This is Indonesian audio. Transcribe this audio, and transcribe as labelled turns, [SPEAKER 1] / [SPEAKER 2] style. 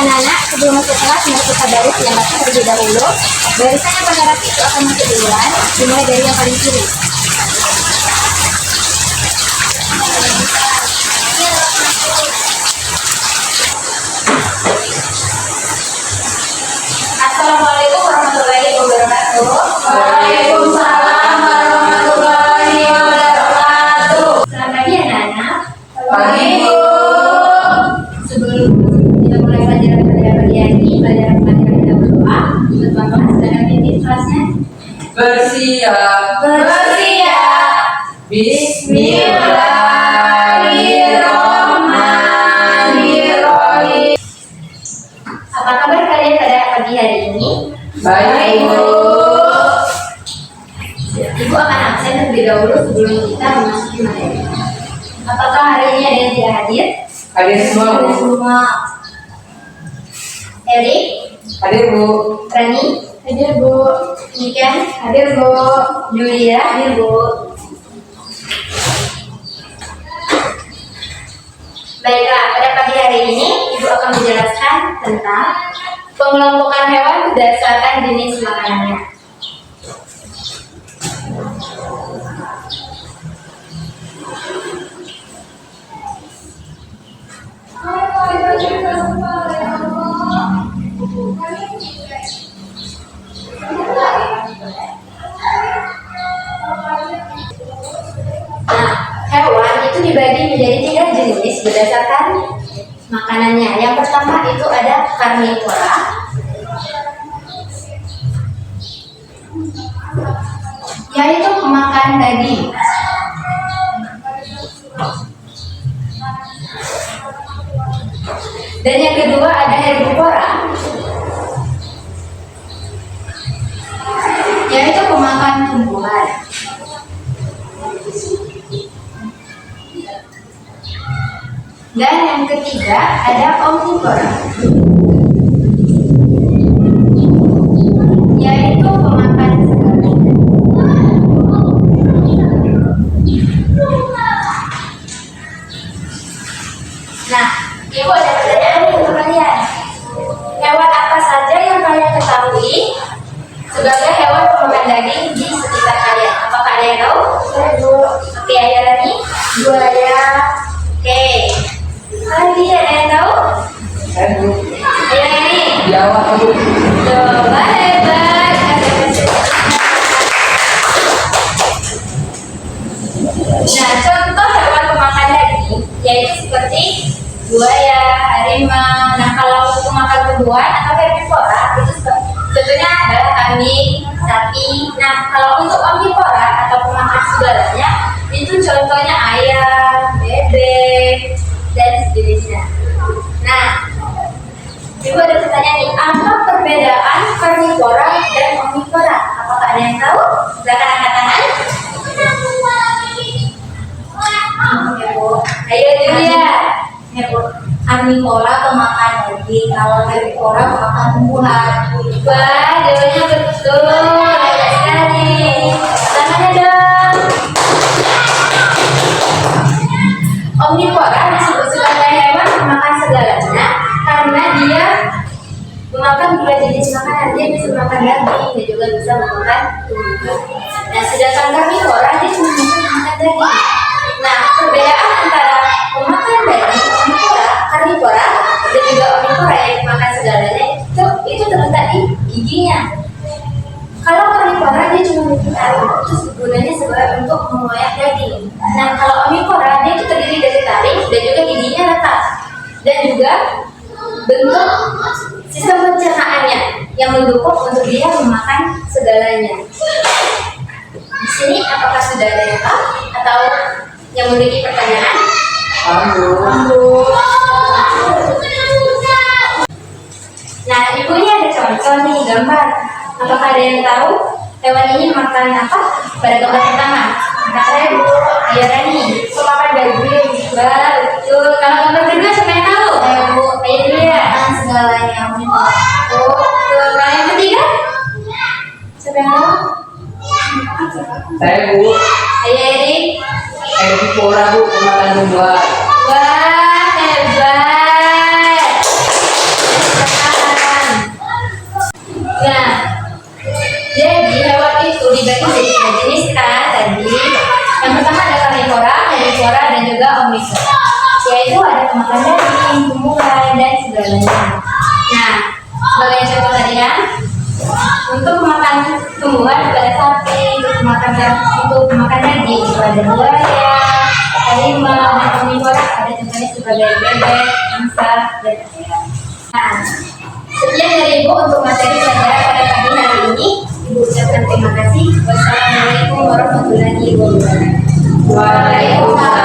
[SPEAKER 1] anak-anak, sebelum masuk kelas, mari kita baris yang baca terlebih dahulu. Barisan yang pada rapi itu akan masuk duluan, dimulai dari yang paling kiri. Assalamualaikum warahmatullahi wabarakatuh.
[SPEAKER 2] Waalaikumsalam warahmatullahi wabarakatuh.
[SPEAKER 1] Selamat pagi anak-anak.
[SPEAKER 2] Pagi, Bu.
[SPEAKER 1] Sebelum kita mulai pelajaran pada pagi ini, pelajaran kita berdoa. Ketua kelas dan pimpin kelasnya.
[SPEAKER 2] Bersiap.
[SPEAKER 1] Bersiap.
[SPEAKER 2] Bismillahirrahmanirrahim.
[SPEAKER 1] Apa kabar kalian pada pagi hari ini?
[SPEAKER 2] Baik, Bu.
[SPEAKER 1] Ibu akan absen terlebih dahulu sebelum kita memasuki materi. Apakah hari ini ada yang tidak hadir?
[SPEAKER 2] Hadir semua, Bu.
[SPEAKER 1] Semua. Erik,
[SPEAKER 2] Hadir, Bu.
[SPEAKER 1] Rani, hadir Bu. Niken, hadir Bu. Julia, hadir Bu. Baiklah, pada pagi hari ini Ibu akan menjelaskan tentang pengelompokan hewan berdasarkan jenis makanannya. Nah, hewan itu dibagi menjadi 3 jenis berdasarkan makanannya. Yang pertama itu ada karnivora, yaitu pemakan daging. Dan yang kedua ada herbivora, yaitu pemakan tumbuhan. Dan yang ketiga ada omnivora, yaitu pemakan segalanya. Nah, Ibu ada pertanyaan nih untuk kalian. Hewan apa saja yang kalian ketahui sebagai hewan pemakan daging di sekitar kalian? Apakah ada yang tahu? Oke, ada Rani? Buaya. Oke. Lagi ada yang tahu?
[SPEAKER 2] Hadir, Bu.
[SPEAKER 1] Ayo Rani.
[SPEAKER 2] Jawab, Bu.
[SPEAKER 1] Coba hebat. Nah, contoh hewan pemakan daging yaitu seperti buaya, harimau. Nah, kalau untuk makan tumbuhan atau herbivora itu sebetulnya adalah kambing, sapi. Nah, kalau untuk omnivora atau pemakan segalanya itu contohnya ayam, bebek, dan sejenisnya. Nah, Ibu ada pertanyaan nih, apa perbedaan karnivora dan omnivora? Apakah ada yang tahu? Silakan angkat tangan. Oke, Bu. Ayo Julia. Ya, Bu. Karnivora pemakan daging, kalau herbivora pemakan tumbuhan. Wah, jawabannya betul. Banyak sekali. Tangannya dong. Omnivora disebut sebagai hewan pemakan segalanya karena dia memakan 2 jenis makanan. Dia bisa makan daging dan juga bisa makan tumbuhan. Nah, sedangkan karnivora dia cuma bisa makan daging. Nah, perbedaan antara pemakan daging, karnivora dan juga omnivora yang makan segalanya itu terletak di giginya. Kalau karnivora dia cuma bikin taring, terus gunanya sebagai untuk mengoyak daging. Nah, kalau omnivora dia itu terdiri dari taring dan juga giginya retak dan juga bentuk sistem pencernaannya yang mendukung untuk dia memakan segalanya. Di sini apakah sudah ada yang tahu atau yang memiliki pertanyaan? Nah, Ibu ini ada contoh nih gambar. Apakah ada yang tahu hewan ini makan apa? Pada gambar pertama. Angkat saya Bu. Ayo Rani. Makan daging. Betul. Kalau gambar kedua siapa yang tahu? Ayo Bu. Ayo dia. Makan segalanya. Betul. Kalau yang ketiga? Siapa yang tahu?
[SPEAKER 2] Saya, Bu.
[SPEAKER 1] Ayo Erik.
[SPEAKER 2] Herbivora, Bu. Pemakan tumbuhan.
[SPEAKER 1] Wah, hebat. makan daging, tumbuhan, dan segalanya. Nah, sebagai contoh tarian, untuk makan tumbuhan pada sapi, untuk makan daging pada buaya, harimau, dan omnivora ada contohnya sebagai bebek, angsa, dan ayam. Nah, sekian dari Ibu untuk materi pelajaran pada pagi hari ini. Ibu ucapkan terima kasih. Wassalamualaikum warahmatullahi wabarakatuh. Waalaikumsalam.